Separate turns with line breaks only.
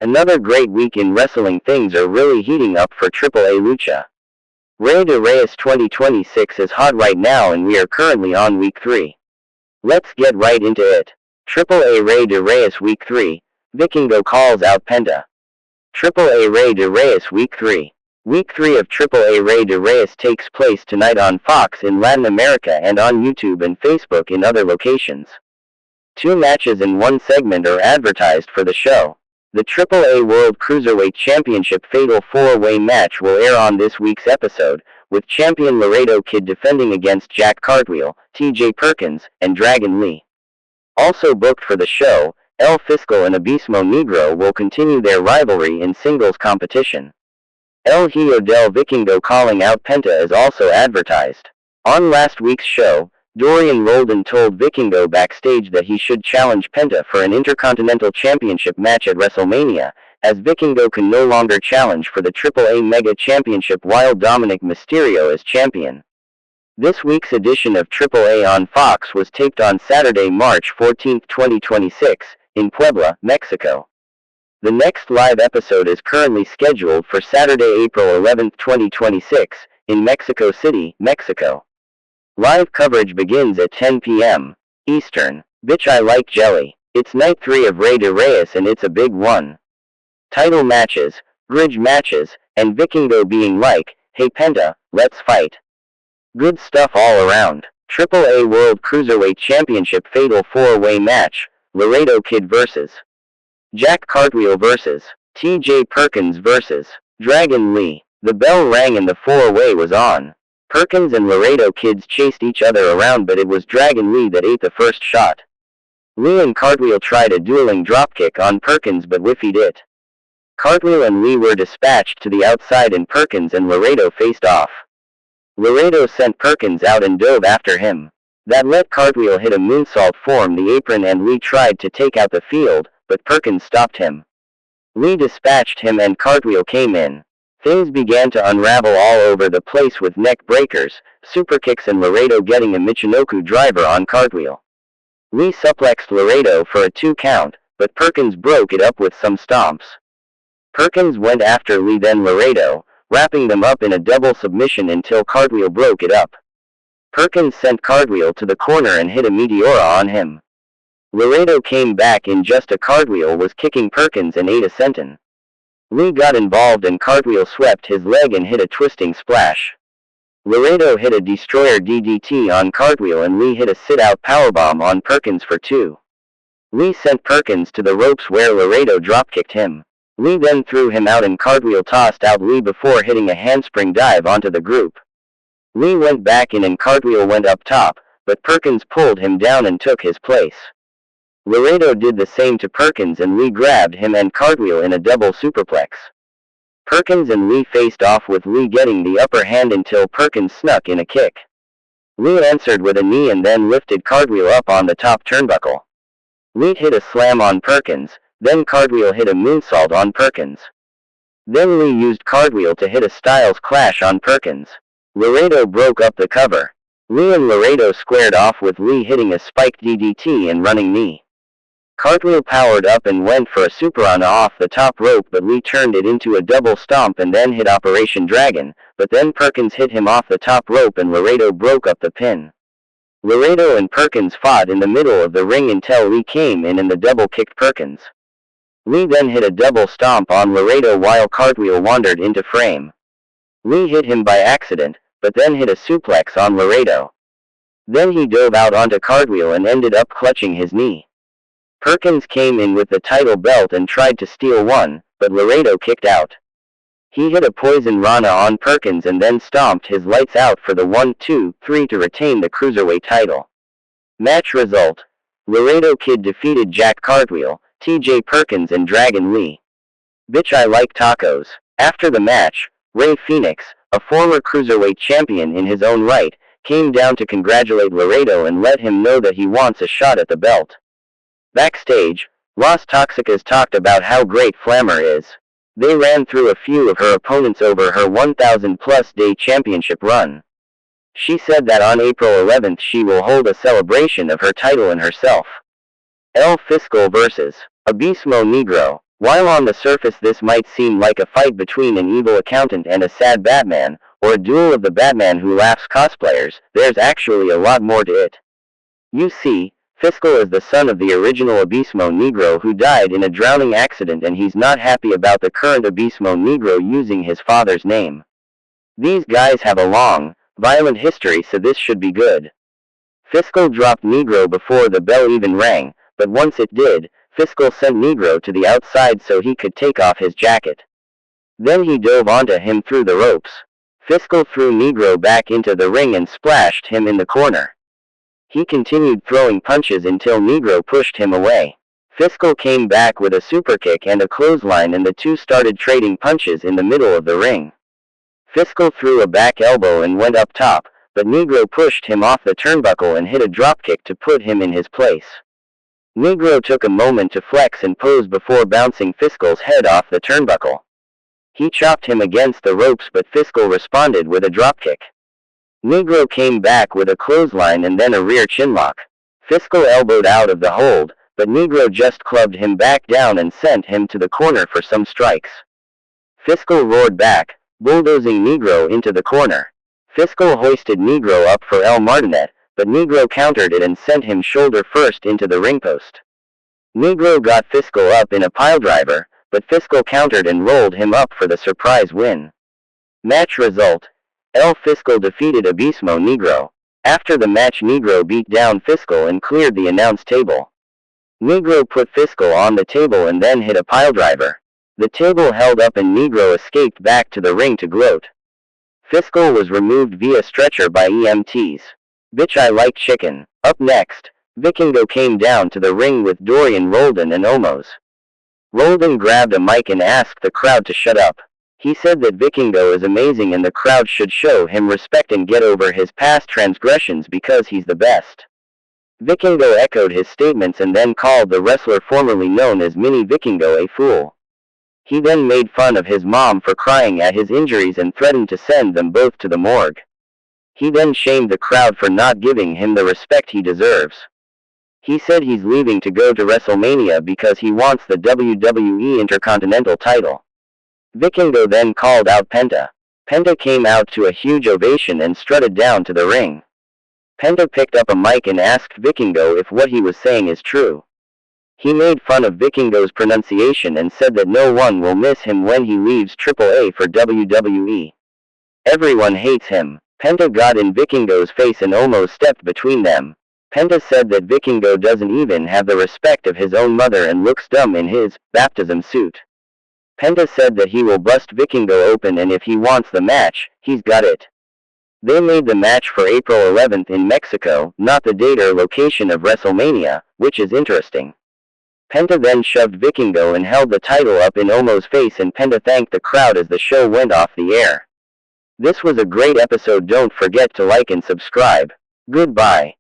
Another great week in wrestling. Things are really heating up for Aaa Lucha. Rey De Reyes 2026 is hot right now and we are currently on week 3. Let's get right into it. Aaa Rey De Reyes Week 3, Vikingo calls out Penta. Aaa Rey De Reyes Week 3. Week 3 of Aaa Rey De Reyes takes place tonight on Fox in Latin America and on YouTube and Facebook in other locations. 2 matches in one segment are advertised for the show. The AAA World Cruiserweight Championship Fatal 4-Way match will air on this week's episode, with champion Laredo Kid defending against Jack Cartwheel, TJ Perkins, and Dragon Lee. Also booked for the show, El Fiscal and Abismo Negro will continue their rivalry in singles competition. El Hijo del Vikingo calling out Penta is also advertised. On last week's show, Dorian Roldan told Vikingo backstage that he should challenge Penta for an Intercontinental Championship match at WrestleMania, as Vikingo can no longer challenge for the AAA Mega Championship while Dominic Mysterio is champion. This week's edition of AAA on Fox was taped on Saturday, March 14, 2026, in Puebla, Mexico. The next live episode is currently scheduled for Saturday, April 11, 2026, in Mexico City, Mexico. Live coverage begins at 10 p.m. Eastern. Bitch, I like jelly. It's night 3 of Rey De Reyes and it's a big one. Title matches, bridge matches, and Vikingo being like, hey Penta, let's fight. Good stuff all around. AAA World Cruiserweight Championship Fatal 4-Way match, Laredo Kid vs. Jack Cartwheel vs. TJ Perkins vs. Dragon Lee. The bell rang and the 4-Way was on. Perkins and Laredo Kids chased each other around, but it was Dragon Lee that ate the first shot. Lee and Cartwheel tried a dueling dropkick on Perkins but whiffied it. Cartwheel and Lee were dispatched to the outside and Perkins and Laredo faced off. Laredo sent Perkins out and dove after him. That let Cartwheel hit a moonsault form the apron and Lee tried to take out the field, but Perkins stopped him. Lee dispatched him and Cartwheel came in. Things began to unravel all over the place with neck breakers, superkicks and Laredo getting a Michinoku driver on Cartwheel. Lee suplexed Laredo for a 2 count, but Perkins broke it up with some stomps. Perkins went after Lee then Laredo, wrapping them up in a double submission until Cartwheel broke it up. Perkins sent Cartwheel to the corner and hit a Meteora on him. Laredo came back in just a Cartwheel was kicking Perkins and ate a senton. Lee got involved and Cartwheel swept his leg and hit a twisting splash. Laredo hit a destroyer DDT on Cartwheel and Lee hit a sit-out powerbomb on Perkins for 2. Lee sent Perkins to the ropes where Laredo dropkicked him. Lee then threw him out and Cartwheel tossed out Lee before hitting a handspring dive onto the group. Lee went back in and Cartwheel went up top, but Perkins pulled him down and took his place. Laredo did the same to Perkins and Lee grabbed him and Cartwheel in a double superplex. Perkins and Lee faced off with Lee getting the upper hand until Perkins snuck in a kick. Lee answered with a knee and then lifted Cartwheel up on the top turnbuckle. Lee hit a slam on Perkins, then Cartwheel hit a moonsault on Perkins. Then Lee used Cartwheel to hit a Styles Clash on Perkins. Laredo broke up the cover. Lee and Laredo squared off with Lee hitting a spiked DDT and running knee. Cartwheel powered up and went for a superana off the top rope but Lee turned it into a double stomp and then hit Operation Dragon, but then Perkins hit him off the top rope and Laredo broke up the pin. Laredo and Perkins fought in the middle of the ring until Lee came in and the double kicked Perkins. Lee then hit a double stomp on Laredo while Cartwheel wandered into frame. Lee hit him by accident, but then hit a suplex on Laredo. Then he dove out onto Cartwheel and ended up clutching his knee. Perkins came in with the title belt and tried to steal one, but Laredo kicked out. He hit a poison rana on Perkins and then stomped his lights out for the 1-2-3 to retain the Cruiserweight title. Match result: Laredo Kid defeated Jack Cartwheel, TJ Perkins and Dragon Lee. Bitch, I like tacos. After the match, Rey Fenix, a former Cruiserweight champion in his own right, came down to congratulate Laredo and let him know that he wants a shot at the belt. Backstage, Las Toxicas talked about how great Flammer is. They ran through a few of her opponents over her 1,000-plus day championship run. She said that on April 11th she will hold a celebration of her title and herself. El Fiscal vs. Abismo Negro. While on the surface this might seem like a fight between an evil accountant and a sad Batman, or a duel of the Batman who laughs cosplayers, there's actually a lot more to it. You see, Fiscal is the son of the original Abismo Negro who died in a drowning accident, and he's not happy about the current Abismo Negro using his father's name. These guys have a long, violent history, so this should be good. Fiscal dropped Negro before the bell even rang, but once it did, Fiscal sent Negro to the outside so he could take off his jacket. Then he dove onto him through the ropes. Fiscal threw Negro back into the ring and splashed him in the corner. He continued throwing punches until Negro pushed him away. Fiscal came back with a superkick and a clothesline, and the two started trading punches in the middle of the ring. Fiscal threw a back elbow and went up top, but Negro pushed him off the turnbuckle and hit a dropkick to put him in his place. Negro took a moment to flex and pose before bouncing Fiscal's head off the turnbuckle. He chopped him against the ropes, but Fiscal responded with a dropkick. Negro came back with a clothesline and then a rear chinlock. Fiscal elbowed out of the hold, but Negro just clubbed him back down and sent him to the corner for some strikes. Fiscal roared back, bulldozing Negro into the corner. Fiscal hoisted Negro up for El Martinet, but Negro countered it and sent him shoulder first into the ring post. Negro got Fiscal up in a piledriver, but Fiscal countered and rolled him up for the surprise win. Match result: El Fiscal defeated Abismo Negro. After the match, Negro beat down Fiscal and cleared the announce table. Negro put Fiscal on the table and then hit a piledriver. The table held up and Negro escaped back to the ring to gloat. Fiscal was removed via stretcher by EMTs. Bitch, I like chicken. Up next, Vikingo came down to the ring with Dorian Roldan and Omos. Roldan grabbed a mic and asked the crowd to shut up. He said that Vikingo is amazing and the crowd should show him respect and get over his past transgressions because he's the best. Vikingo echoed his statements and then called the wrestler formerly known as Mini Vikingo a fool. He then made fun of his mom for crying at his injuries and threatened to send them both to the morgue. He then shamed the crowd for not giving him the respect he deserves. He said he's leaving to go to WrestleMania because he wants the WWE Intercontinental title. Vikingo then called out Penta. Penta came out to a huge ovation and strutted down to the ring. Penta picked up a mic and asked Vikingo if what he was saying is true. He made fun of Vikingo's pronunciation and said that no one will miss him when he leaves AAA for WWE. Everyone hates him. Penta got in Vikingo's face and almost stepped between them. Penta said that Vikingo doesn't even have the respect of his own mother and looks dumb in his baptism suit. Penta said that he will bust Vikingo open, and if he wants the match, he's got it. They made the match for April 11th in Mexico, not the date or location of WrestleMania, which is interesting. Penta then shoved Vikingo and held the title up in Omos' face, and Penta thanked the crowd as the show went off the air. This was a great episode. Don't forget to like and subscribe. Goodbye.